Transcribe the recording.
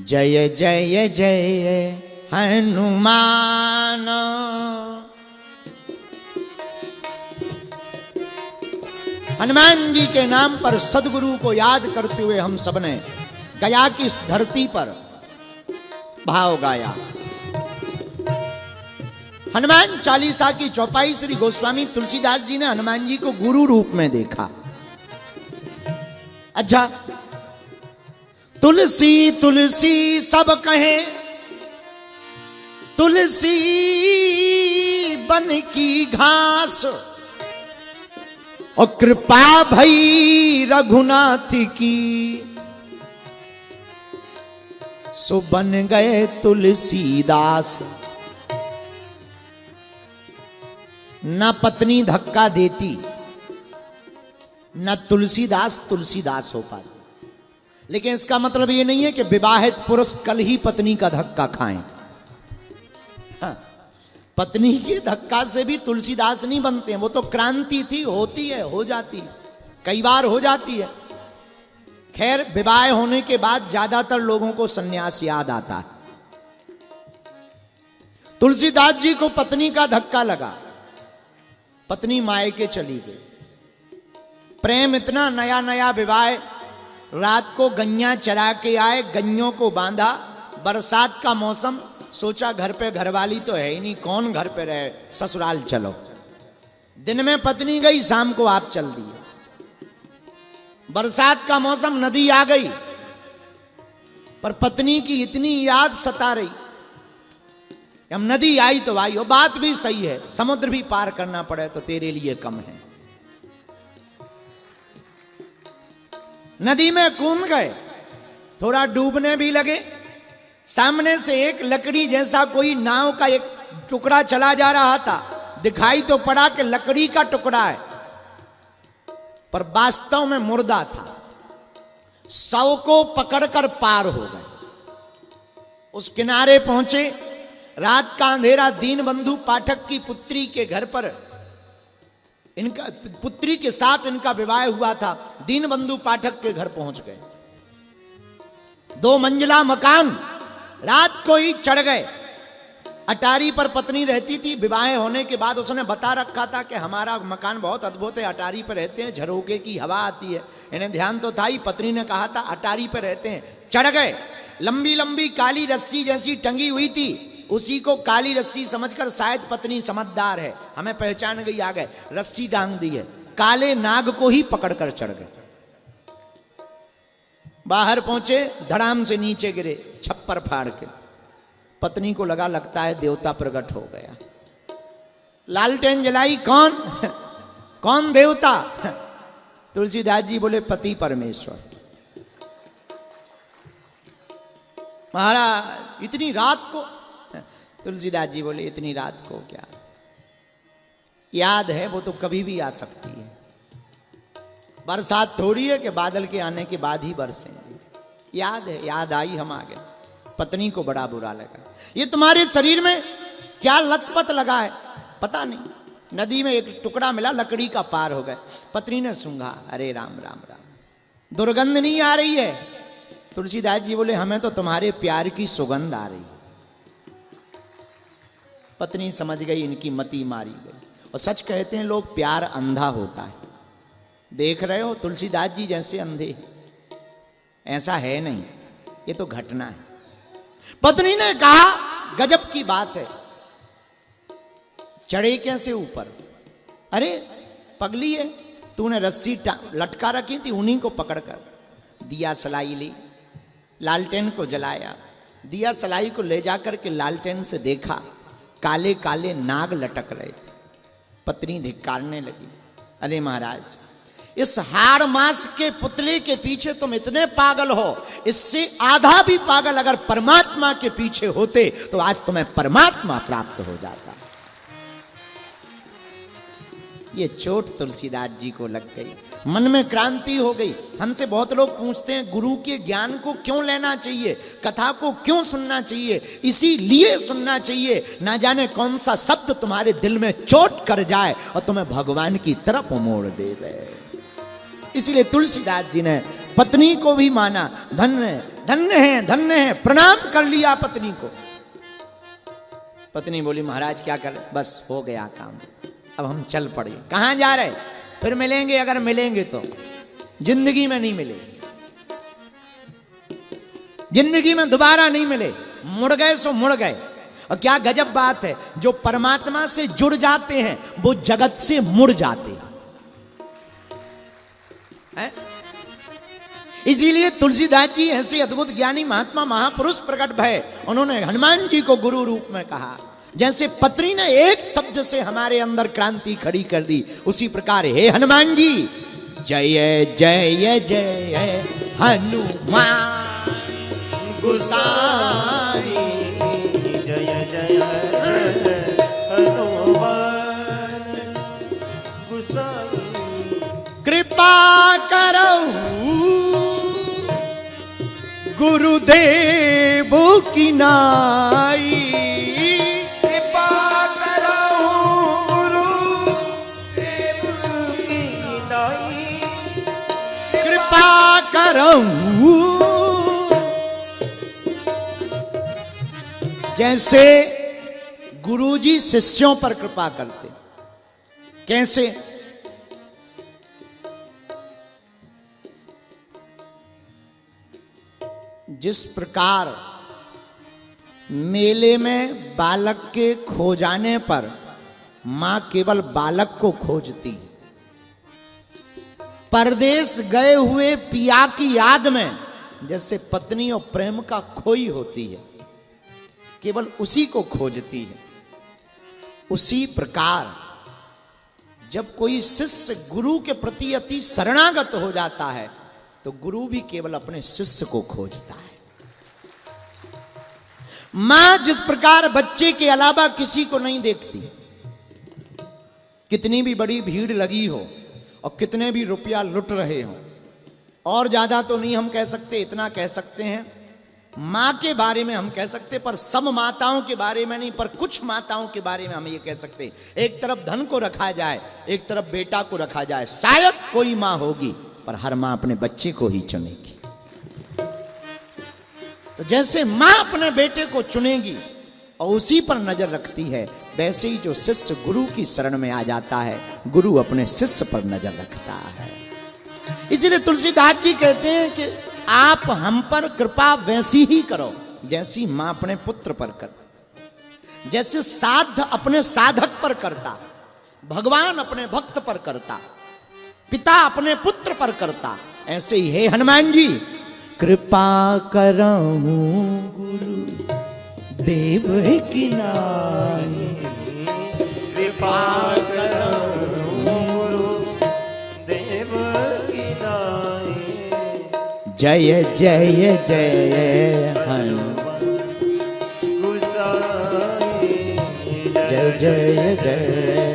जय जय जय हनुमान। हनुमान जी के नाम पर सदगुरु को याद करते हुए हम सबने गया की इस धरती पर भाव गाया। हनुमान चालीसा की चौपाई श्री गोस्वामी तुलसीदास जी ने हनुमान जी को गुरु रूप में देखा। अच्छा, तुलसी तुलसी सब कहे, तुलसी बन की घास, और कृपा भई रघुनाथ की, सो बन गए तुलसीदास। न पत्नी धक्का देती, न तुलसीदास तुलसीदास हो पाते। लेकिन इसका मतलब यह नहीं है कि विवाहित पुरुष कल ही पत्नी का धक्का खाएं। हाँ, पत्नी के धक्का से भी तुलसीदास नहीं बनते हैं। वो तो क्रांति थी, होती है, हो जाती है, कई बार हो जाती है। खैर, विवाह होने के बाद ज्यादातर लोगों को सन्यास याद आता है। तुलसीदास जी को पत्नी का धक्का लगा, पत्नी मायके चली गई। प्रेम इतना, नया नया विवाह, रात को गैया चरा के आए, गैयों को बांधा, बरसात का मौसम, सोचा घर पे घरवाली तो है ही नहीं, कौन घर पे रहे, ससुराल चलो। दिन में पत्नी गई, शाम को आप चल दिए। बरसात का मौसम, नदी आ गई, पर पत्नी की इतनी याद सता रही। अब नदी आई तो आई हो, बात भी सही है, समुद्र भी पार करना पड़े तो तेरे लिए कम है। नदी में कूद गए, थोड़ा डूबने भी लगे। सामने से एक लकड़ी जैसा कोई नाव का एक टुकड़ा चला जा रहा था। दिखाई तो पड़ा कि लकड़ी का टुकड़ा है, पर वास्तव में मुर्दा था। शव को पकड़कर पार हो गए। उस किनारे पहुंचे। रात का अंधेरा, दीनबंधु पाठक की पुत्री के घर पर, इनका पुत्री के साथ इनका विवाह हुआ था। दीनबंधु पाठक के घर पहुंच गए। 2 मंजिला मकान, रात को ही चढ़ गए। अटारी पर पत्नी रहती थी। विवाह होने के बाद उसने बता रखा था कि हमारा मकान बहुत अद्भुत है, अटारी पर रहते हैं, झरोके की हवा आती है। इन्हें ध्यान तो था ही, पत्नी ने कहा था अटारी पर रहते हैं। चढ़ गए। लंबी लंबी काली रस्सी जैसी टंगी हुई थी, उसी को काली रस्सी समझकर, शायद पत्नी समझदार है, हमें पहचान गई, आ गए, रस्सी डांग दी है। काले नाग को ही पकड़कर चढ़ गए। बाहर पहुंचे, धड़ाम से नीचे गिरे, छप्पर फाड़ के। पत्नी को लगता है देवता प्रकट हो गया। लालटेन जलाई, कौन कौन देवता? तुलसीदास जी बोले पति परमेश्वर। महाराज इतनी रात को? तुलसीदास जी बोले इतनी रात को क्या, याद है वो तो कभी भी आ सकती है। बरसात थोड़ी है कि बादल के आने के बाद ही बरसेंगे। याद है, याद आई, हम आ गए। पत्नी को बड़ा बुरा लगा। ये तुम्हारे शरीर में क्या लतपत लगा है पता नहीं। नदी में एक टुकड़ा मिला, लकड़ी का, पार हो गए। पत्नी ने सूंघा, अरे राम राम राम, दुर्गंध नहीं आ रही है? तुलसीदास जी बोले हमें तो तुम्हारे प्यार की सुगंध आ रही। पत्नी समझ गई इनकी मति मारी गई। और सच कहते हैं लोग, प्यार अंधा होता है। देख रहे हो तुलसीदास जी जैसे अंधे, ऐसा है नहीं, ये तो घटना है। पत्नी ने कहा गजब की बात है, चढ़े कैसे ऊपर? अरे पगली है, तूने रस्सी लटका रखी थी, उन्हीं को पकड़कर। दिया सलाई ली, लालटेन को जलाया। दिया सलाई को ले जाकर के लालटेन से देखा, काले काले नाग लटक रहे थे। पत्नी धिक्कारने लगी, अरे महाराज, इस हाड़ मास के पुतले के पीछे तुम इतने पागल हो, इससे आधा भी पागल अगर परमात्मा के पीछे होते तो आज तुम्हें परमात्मा प्राप्त हो जाता। ये चोट तुलसीदास जी को लग गई, मन में क्रांति हो गई। हमसे बहुत लोग पूछते हैं गुरु के ज्ञान को क्यों लेना चाहिए, कथा को क्यों सुनना चाहिए? इसीलिए सुनना चाहिए, ना जाने कौन सा शब्द तुम्हारे दिल में चोट कर जाए और तुम्हें भगवान की तरफ मोड़ दे। इसीलिए तुलसीदास जी ने पत्नी को भी माना। धन्य धन्य है, प्रणाम कर लिया पत्नी को। पत्नी बोली महाराज क्या कर, बस हो गया काम, अब हम चल पड़े। कहां जा रहे? फिर मिलेंगे, अगर मिलेंगे तो जिंदगी में नहीं मिले, जिंदगी में दोबारा नहीं मिले। मुड़ गए सो मुड़ गए। और क्या गजब बात है, जो परमात्मा से जुड़ जाते हैं वो जगत से मुड़ जाते हैं। इसीलिए तुलसीदास जी ऐसे अद्भुत ज्ञानी महात्मा महापुरुष प्रकट भय, उन्होंने हनुमान जी को गुरु रूप में कहा। जैसे पत्री ने एक शब्द से हमारे अंदर क्रांति खड़ी कर दी, उसी प्रकार हे हनुमान जी जय जय जय हनुमान गोसाई, जय जय हनुमान गोसाई। कृपा करो गुरुदेव की नाई, कृपा करो गुरुदेव की नाई, कृपा करो। जैसे गुरुजी शिष्यों पर कृपा करते, कैसे? जिस प्रकार मेले में बालक के खो जाने पर मां केवल बालक को खोजती, परदेश गए हुए पिया की याद में जैसे पत्नी और प्रेम का खोई होती है, केवल उसी को खोजती है। उसी प्रकार जब कोई शिष्य गुरु के प्रति अति शरणागत हो जाता है तो गुरु भी केवल अपने शिष्य को खोजता है। मां जिस प्रकार बच्चे के अलावा किसी को नहीं देखती, कितनी भी बड़ी भीड़ लगी हो और कितने भी रुपया लुट रहे हो, और ज्यादा तो नहीं हम कह सकते, इतना कह सकते हैं मां के बारे में हम कह सकते, पर सब माताओं के बारे में नहीं, पर कुछ माताओं के बारे में हम ये कह सकते। एक तरफ धन को रखा जाए, एक तरफ बेटा को रखा जाए, शायद कोई मां होगी, पर हर मां अपने बच्चे को ही चुनेगी। तो जैसे मां अपने बेटे को चुनेगी और उसी पर नजर रखती है, वैसे ही जो शिष्य गुरु की शरण में आ जाता है, गुरु अपने शिष्य पर नजर रखता है। इसलिए तुलसीदास जी कहते हैं कि आप हम पर कृपा वैसी ही करो जैसी मां अपने पुत्र पर करती, जैसे साध अपने साधक पर करता, भगवान अपने भक्त पर करता, पिता अपने पुत्र पर करता, ऐसे ही हे हनुमान जी कृपा करहूं गुरु देव की नाई, कृपा करहूं गुरु देव की नाई, जय जय जय हनुमान गोसाई। जय जय जय